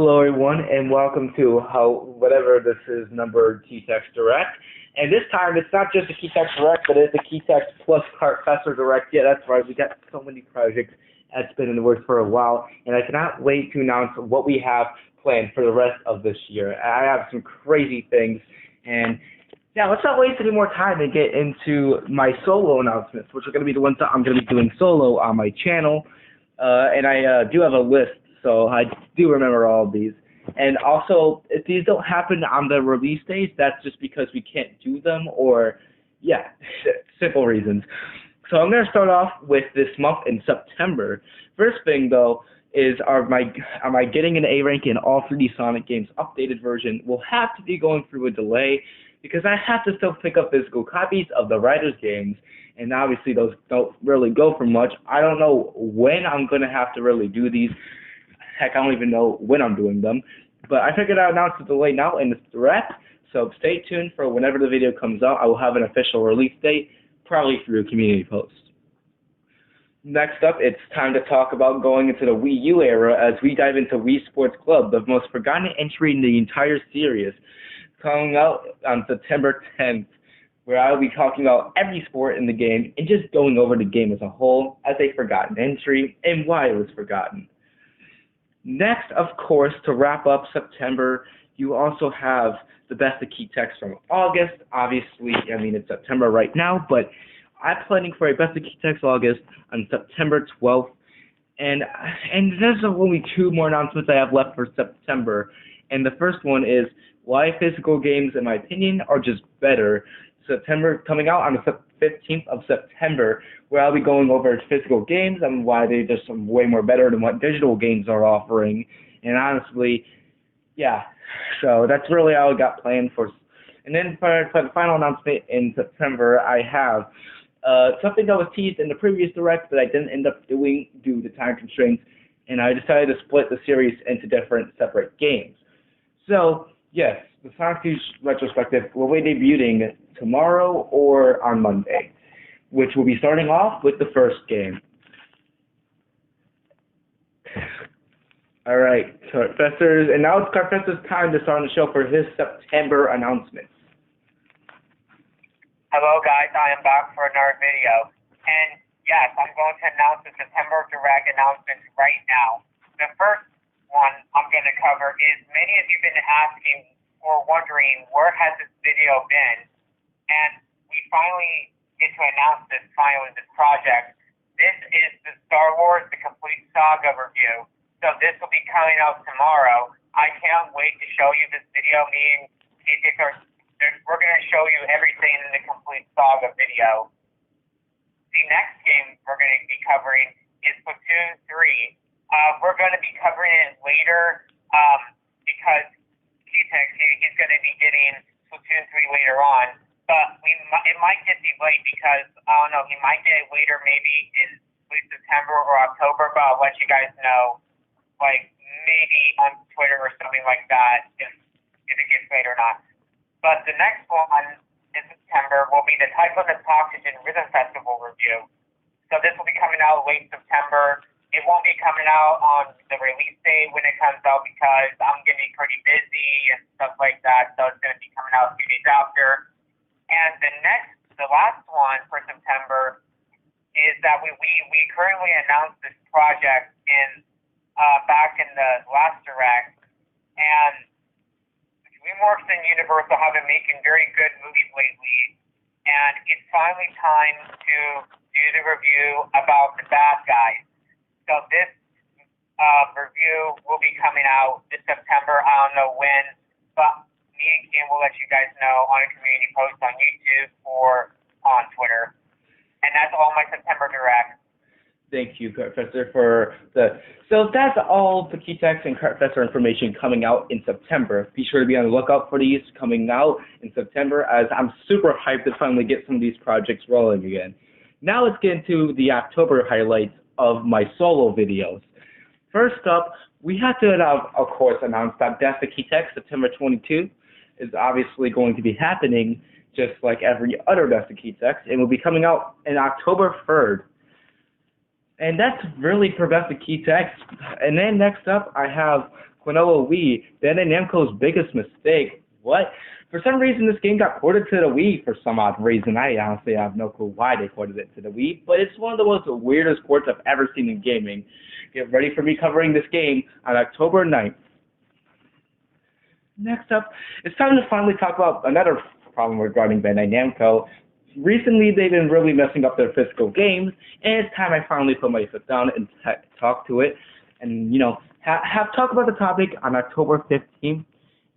Hello, everyone, and welcome to whatever this is, number KEATX Direct. And this time, it's not just a KEATX Direct, but it's a KEATX plus Pac-Fessor Direct. Yeah, that's right. We got so many projects that's been in the works for a while, and I cannot wait to announce what we have planned for the rest of this year. I have some crazy things, and yeah, let's not waste any more time and get into my solo announcements, which are going to be the ones that I'm going to be doing solo on my channel. And I do have a list, so I do remember all of these. And also, if these don't happen on the release dates, that's just because we can't do them, or, yeah, simple reasons. So I'm going to start off with this month in September. First thing, though, is am I getting an A rank in all 3D Sonic games updated version? Will have to be going through a delay, because I have to still pick up physical copies of the Writers games, and obviously those don't really go for much. I don't know when I'm going to have to really do these. Heck, I don't even know when I'm doing them. But I figured I'd announce the delay now in this direct, so stay tuned for whenever the video comes out. I will have an official release date, probably through a community post. Next up, it's time to talk about going into the Wii U era as we dive into Wii Sports Club, the most forgotten entry in the entire series, coming out on September 10th, where I'll be talking about every sport in the game and just going over the game as a whole as a forgotten entry and why it was forgotten. Next, of course, to wrap up September, you also have the best of KEATX from August. Obviously, I mean, it's September right now, but I'm planning for a best of KEATX August on September 12th. And there's only two more announcements I have left for September. And the first one is why physical games, in my opinion, are just better. September coming out on the 15th of September, where I'll be going over physical games and why they're just way more better than what digital games are offering. And honestly, yeah, so that's really all I got planned for. And then for the final announcement in September, I have something that was teased in the previous direct, but I didn't end up doing due to time constraints, and I decided to split the series into different separate games. So, yes, the Sonic 2 retrospective will be debuting tomorrow or on Monday, which will be starting off with the first game. All right, Pac-Fessor's, and now it's Pac-Fessor's time to start on the show for his September announcements. Hello guys, I am back for another video, and yes, I'm going to announce the September Direct announcements right now. The first one I'm going to cover is many of you have been asking or wondering where has this video been, and we finally get to announce this project. This is the Star Wars The Complete Saga review, so this will be coming out tomorrow. I can't wait to show you this video. Me and KEATX we're going to show you everything in the Complete Saga video. The next game we're going to be covering is Splatoon 3. We're going to be covering it later because KEATX, he's going to be getting Splatoon 3 later on. But it might get delayed because, I don't know, he might get it later, maybe in late September or October, but I'll let you guys know, like, maybe on Twitter or something like that, if it gets late or not. But the next one in September will be the Typhoon and Toxygen Rhythm Festival review. So this will be coming out late September. It won't be coming out on the release date when it comes out because I'm going to be pretty busy and stuff like that. So it's going to be coming out a few days after. And the last one for September is that we currently announced this project back in the last direct, and DreamWorks and Universal have been making very good movies lately, and it's finally time to do the review about the bad guys. So this review will be coming out this September. I don't know when, but me and Kim will let you guys know on a community post on YouTube or on Twitter. And that's all my September direct. Thank you, Pac-Fessor, for So that's all the KEATX and Pac-Fessor information coming out in September. Be sure to be on the lookout for these coming out in September, as I'm super hyped to finally get some of these projects rolling again. Now let's get into the October highlights of my solo videos. First up, we have to, of course, announce that Death of KEATX, September 22, is obviously going to be happening just like every other Death of KEATX. It will be coming out on October 3rd. And that's really for Best of KEATX. And then next up, I have Quinoa Wii, Bandai Namco's biggest mistake. What? For some reason, this game got ported to the Wii for some odd reason. I honestly have no clue why they ported it to the Wii, but it's one of the most weirdest ports I've ever seen in gaming. Get ready for me covering this game on October 9th. Next up, it's time to finally talk about another problem regarding Bandai Namco. Recently, they've been really messing up their physical games, and it's time I finally put my foot down and talk to it, and, have talk about the topic on October 15th.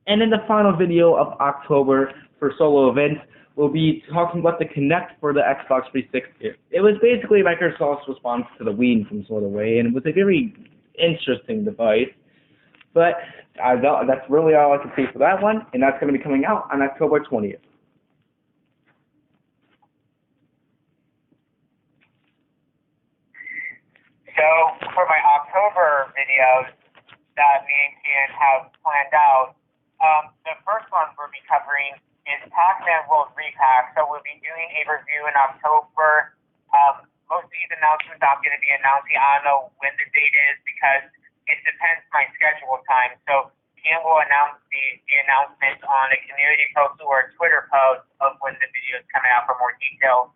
And in the final video of October for solo events, we'll be talking about the Kinect for the Xbox 360. It was basically Microsoft's response to the Wii in some sort of way, and it was a very interesting device. But that's really all I can say for that one, and that's going to be coming out on October 20th. So for my October videos that me and Ken have planned out, the first one we'll be covering is Pac-Man World Repack. So we'll be doing a review in October. Most of these announcements I'm going to be announcing. I don't know when the date is because it depends my schedule time. So Ken will announce the announcements on a community post or a Twitter post of when the video is coming out for more details.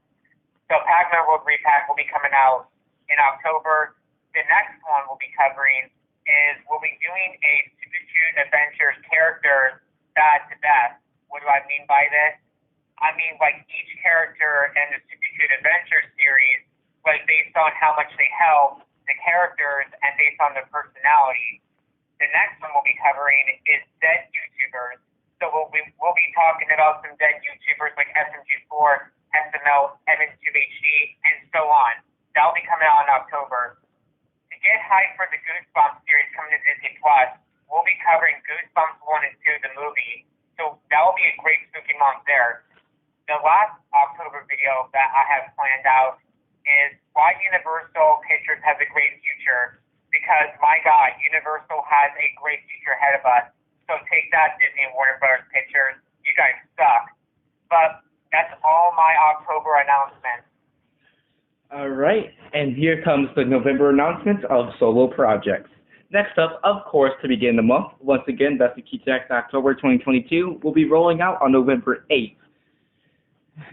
So Pac-Man World Repack will be coming out in October. The next one we'll be covering is we'll be doing a Substitute Adventures character bad to best. What do I mean by this? I mean like each character in the Substitute Adventures series, like based on how much they help the characters and based on their personality. The next one we'll be covering is dead YouTubers. So we'll be talking about some dead YouTubers like SMG4, SML, Evan2HD, and so on. That'll be coming out in October. To get hyped for the Goosebumps series coming to Disney Plus, we'll be covering Goosebumps 1 and 2, the movie. So that'll be a great spooky month there. The last October video that I have planned out is why Universal Pictures has a great future. Because, my God, Universal has a great future ahead of us. So take that, Disney and Warner Bros. Pictures. You guys suck. But that's all my October announcements. All right, and here comes the November announcements of solo projects. Next up, of course, to begin the month, once again, that's the KEATX October 2022, will be rolling out on November 8th.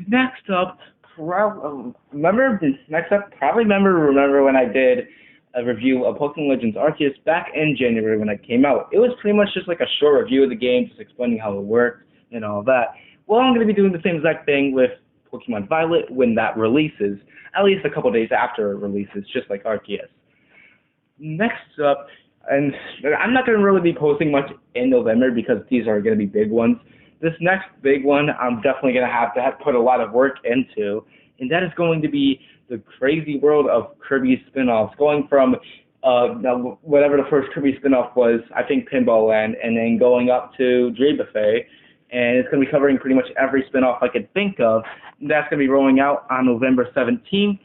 Next up, probably remember when I did a review of Pokemon Legends Arceus back in January when it came out. It was pretty much just like a short review of the game, just explaining how it worked and all that. Well, I'm going to be doing the same exact thing with Pokemon Violet when that releases, at least a couple days after it releases, just like Arceus. Next up, and I'm not going to really be posting much in November because these are going to be big ones. This next big one, I'm definitely going to have put a lot of work into, and that is going to be the crazy world of Kirby spin-offs, going from whatever the first Kirby spin-off was, I think Pinball Land, and then going up to Dream Buffet. And it's going to be covering pretty much every spin-off I could think of. That's going to be rolling out on November 17th.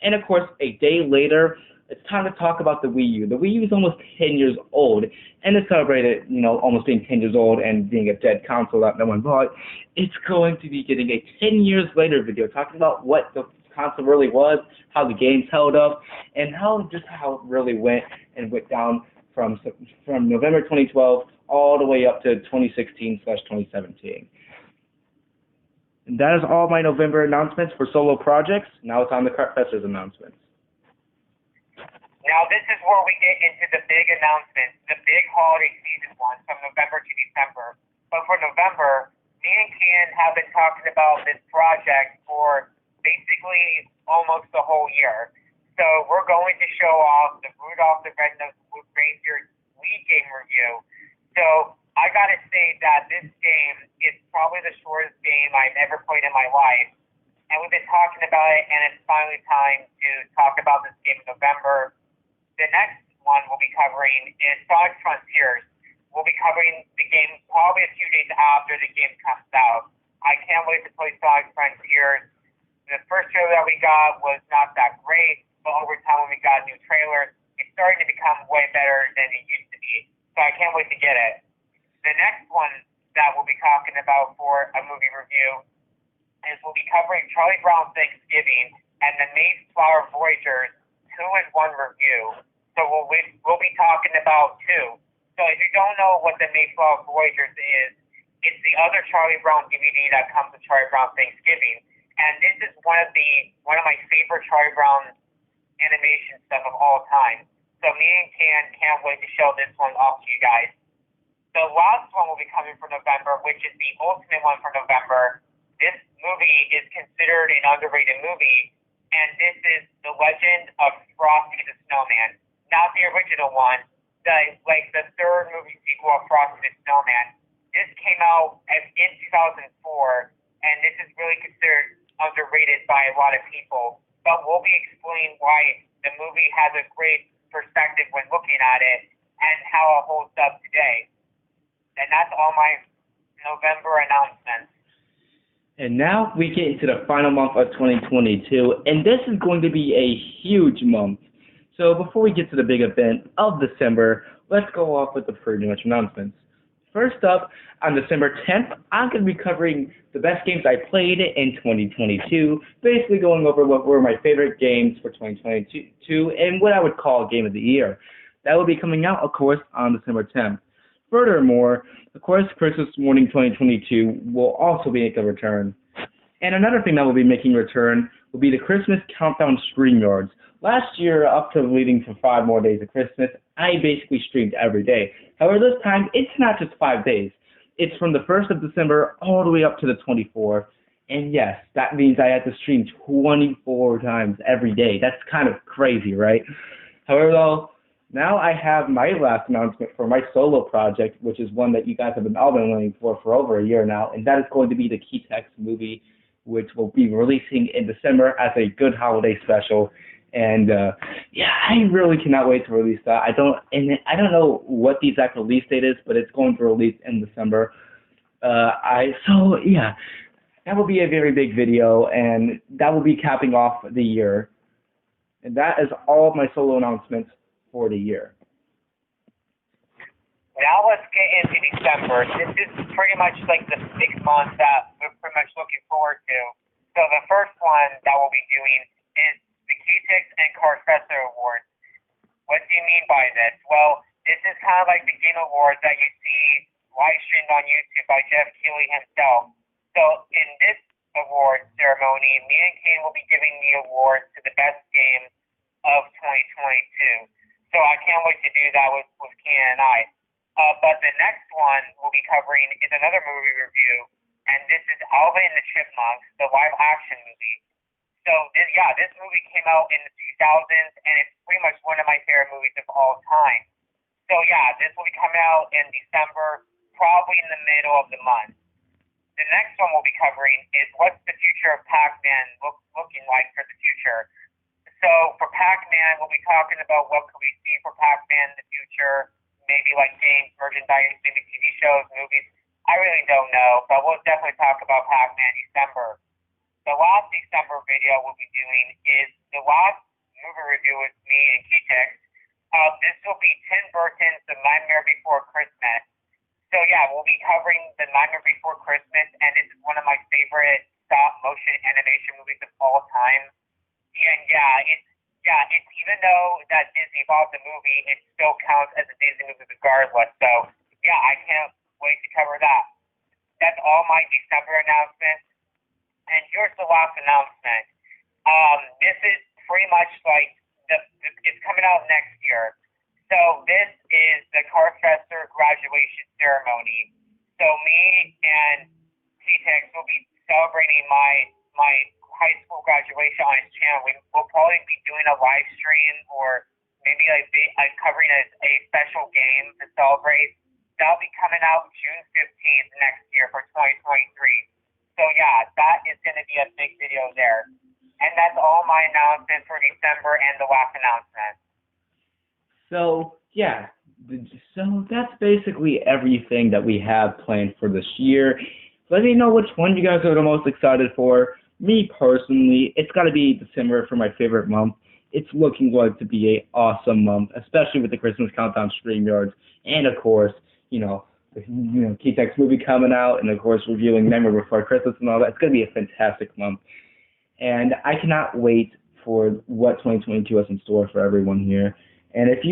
And, of course, a day later, it's time to talk about the Wii U. The Wii U is almost 10 years old, and to celebrate it, almost being 10 years old and being a dead console that no one bought, it's going to be getting a 10 years later video talking about what the console really was, how the games held up, and how it really went and went down from November 2012 all the way up to 2016/2017. And that is all my November announcements for solo projects. Now it's on the Pac-Fessor's announcements. Now this is where we get into the big announcements, the big holiday season ones from November to December. But for November, me and Ken have been talking about this project for basically almost the whole year. So we're going to show off the Rudolph the Red-Nosed Reindeer Wii game review. So I gotta say that this game is probably the shortest game I've ever played in my life. And we've been talking about it, and it's finally time to talk about this game in November. The next one we'll be covering is Sonic Frontiers. We'll be covering the game probably a few days after the game comes out. I can't wait to play Sonic Frontiers. The first trailer that we got was not that great, but over time when we got new trailers, it's starting to become way better than it used to be. So I can't wait to get it. The next one that we'll be talking about for a movie review is we'll be covering Charlie Brown Thanksgiving and the Mayflower Voyagers 2-in-1 review. So we'll be talking about 2. So if you don't know what the Mayflower Voyagers is, it's the other Charlie Brown DVD that comes with Charlie Brown Thanksgiving, and this is one of my favorite Charlie Brown animation stuff of all time. So me and can't wait to show this one off to you guys. The last one will be coming for November, which is the ultimate one for November. This movie is considered an underrated movie, and this is The Legend of Frosty the Snowman. Not the original one, the third movie sequel of Frosty the Snowman. This came out in 2004, and this is really considered underrated by a lot of people. But we'll be explaining why the movie has a great perspective when looking at it and how it holds up today. And that's all my November announcements. And now we get into the final month of 2022, and this is going to be a huge month. So before we get to the big event of December, let's go off with the pretty much announcements. First up, on December 10th, I'm going to be covering the best games I played in 2022, basically going over what were my favorite games for 2022 and what I would call Game of the Year. That will be coming out, of course, on December 10th. Furthermore, of course, Christmas morning 2022 will also be making a return. And another thing that will be making a return will be the Christmas Countdown StreamYards. Last year, up to leading to 5 more days of Christmas, I basically streamed every day. However, this time, it's not just 5 days. It's from the 1st of December all the way up to the 24th. And yes, that means I have to stream 24 times every day. That's kind of crazy, right? However, though, now I have my last announcement for my solo project, which is one that you guys have all been waiting for over a year now, and that is going to be the KEATX movie, which will be releasing in December as a good holiday special. And yeah, I really cannot wait to release that. I don't know what the exact release date is, but it's going to release in December. So yeah, that will be a very big video, and that will be capping off the year. And that is all of my solo announcements for the year. Now let's get into December. This is pretty much like the big month that we're pretty much looking forward to. So the first one that we'll be doing is the KEATX and Pac-Fessor Awards. What do you mean by this? Well, this is kind of like the Game Awards that you see live streamed on YouTube by Jeff Keighley himself. So in this award ceremony, me and Kane will be giving the awards to the best game of 2022. So I can't wait to do that with Kane and I. But the next one we'll be covering is another movie review, and this is Alvin and the Chipmunks, the live-action movie. So, this movie came out in the 2000s, and it's pretty much one of my favorite movies of all time. So, this will be coming out in December, probably in the middle of the month. The next one we'll be covering is what's the future of Pac-Man looking like for the future. So, for Pac-Man, we'll be talking about what could we see for Pac-Man in the future, maybe like games, merchandise, maybe TV shows, movies. I really don't know, but we'll definitely talk about Pac-Man in December. The last December video we'll be doing is the last movie review with me and KEATX. This will be Tim Burton's The Nightmare Before Christmas. So we'll be covering The Nightmare Before Christmas, and this is one of my favorite stop-motion animation movies of all time. And it's even though that Disney bought the movie, it still counts as a Disney movie regardless. So I can't wait to cover that. That's all my December announcements. And here's the last announcement. This is pretty much like it's coming out next year. So this is the Pac-Fessor graduation ceremony. So me and KEATX will be celebrating my high school graduation on his channel. We'll probably be doing a live stream or maybe covering a special game to celebrate. That'll be coming out June 15th next year for 2023. So that is going to be a big video there. And that's all my announcements for December and the last announcement. So so that's basically everything that we have planned for this year. Let me know which one you guys are the most excited for. Me personally, it's got to be December for my favorite month. It's looking like to be an awesome month, especially with the Christmas Countdown StreamYards, and of course, KEATX movie coming out, and of course reviewing Nightmare Before Christmas and all that. It's going to be a fantastic month, and I cannot wait for what 2022 has in store for everyone here. And if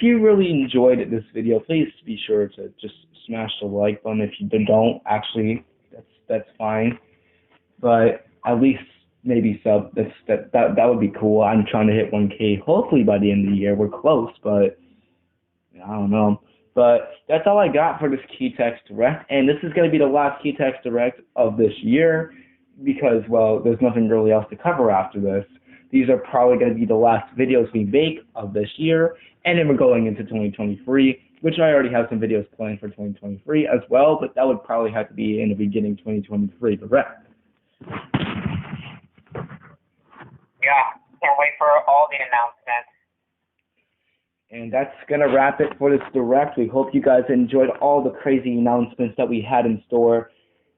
you really enjoyed this video, please be sure to just smash the like button. If you don't, actually, that's fine. But at least maybe sub. That would be cool. I'm trying to hit 1K hopefully by the end of the year. We're close, but I don't know. But that's all I got for this KEATX Direct, and this is going to be the last KEATX Direct of this year because, well, there's nothing really else to cover after this. These are probably going to be the last videos we make of this year, and then we're going into 2023, which I already have some videos planned for 2023 as well, but that would probably have to be in the beginning 2023 Direct. Yeah, can't wait for all the announcements. And that's going to wrap it for this Direct. We hope you guys enjoyed all the crazy announcements that we had in store.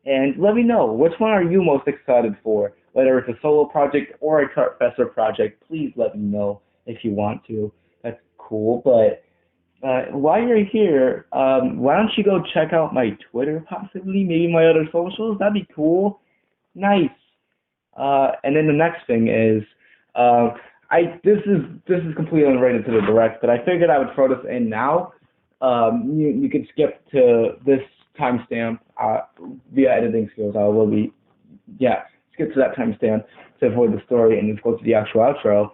And let me know, which one are you most excited for? Whether it's a solo project or a Pac-Fessor project, please let me know if you want to. That's cool. But while you're here, why don't you go check out my Twitter, possibly, maybe my other socials? That'd be cool. Nice. And then the next thing is, this is completely unrelated to the Direct, but I figured I would throw this in now. You can skip to this timestamp via editing skills. Skip to that timestamp to avoid the story and just go to the actual outro.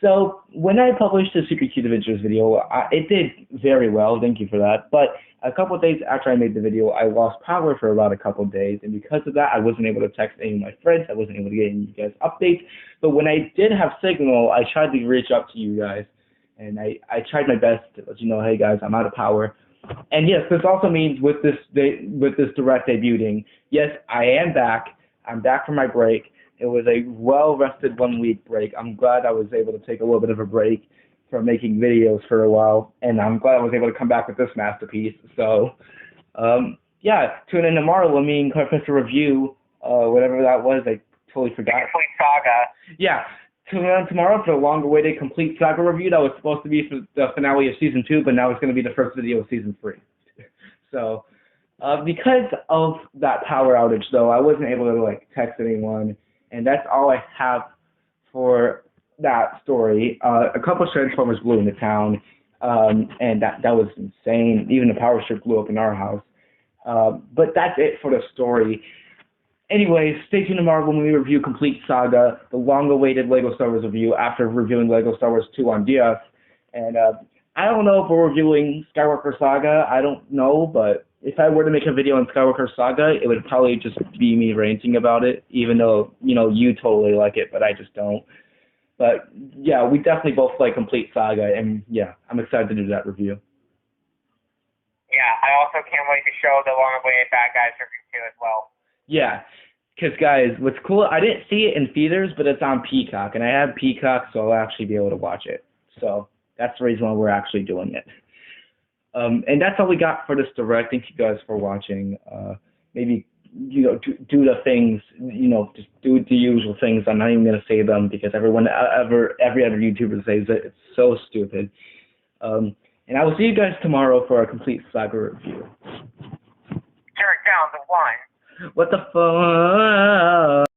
So when I published the Super Cute Adventures video, it did very well. Thank you for that. But a couple of days after I made the video, I lost power for about a couple of days, and because of that, I wasn't able to text any of my friends. I wasn't able to get any of you guys updates. But when I did have signal, I tried to reach out to you guys, and I tried my best to let you know, hey guys, I'm out of power. And yes, this also means with this Direct debuting, yes, I am back. I'm back from my break. It was a well-rested 1-week break. I'm glad I was able to take a little bit of a break from making videos for a while, and I'm glad I was able to come back with this masterpiece. So, yeah, tune in tomorrow when me and Pac-Fessor review whatever that was. I totally forgot. Complete Saga. Yeah, tune in tomorrow for the long-awaited Complete Saga review. That was supposed to be for the finale of Season 2, but now it's going to be the first video of Season 3. So, because of that power outage, though, I wasn't able to, text anyone. And that's all I have for that story. A couple of Transformers blew into town, and that was insane. Even the power strip blew up in our house. But that's it for the story. Anyways, stay tuned tomorrow when we review Complete Saga, the long-awaited LEGO Star Wars review after reviewing LEGO Star Wars 2 on DS. And I don't know if we're reviewing Skywalker Saga. I don't know, but if I were to make a video on Skywalker Saga, it would probably just be me ranting about it, even though, you totally like it, but I just don't. But, yeah, we definitely both like Complete Saga, and, yeah, I'm excited to do that review. Yeah, I also can't wait to show the long-awaited Bad Guys review, too, as well. Yeah, because, guys, what's cool, I didn't see it in theaters, but it's on Peacock, and I have Peacock, so I'll actually be able to watch it. So that's the reason why we're actually doing it. And that's all we got for this Direct. Thank you guys for watching. Maybe, do the things, just do the usual things. I'm not even going to say them because every other YouTuber says it. It's so stupid. And I will see you guys tomorrow for a Complete Saga review. Turn down the one. What the fuck?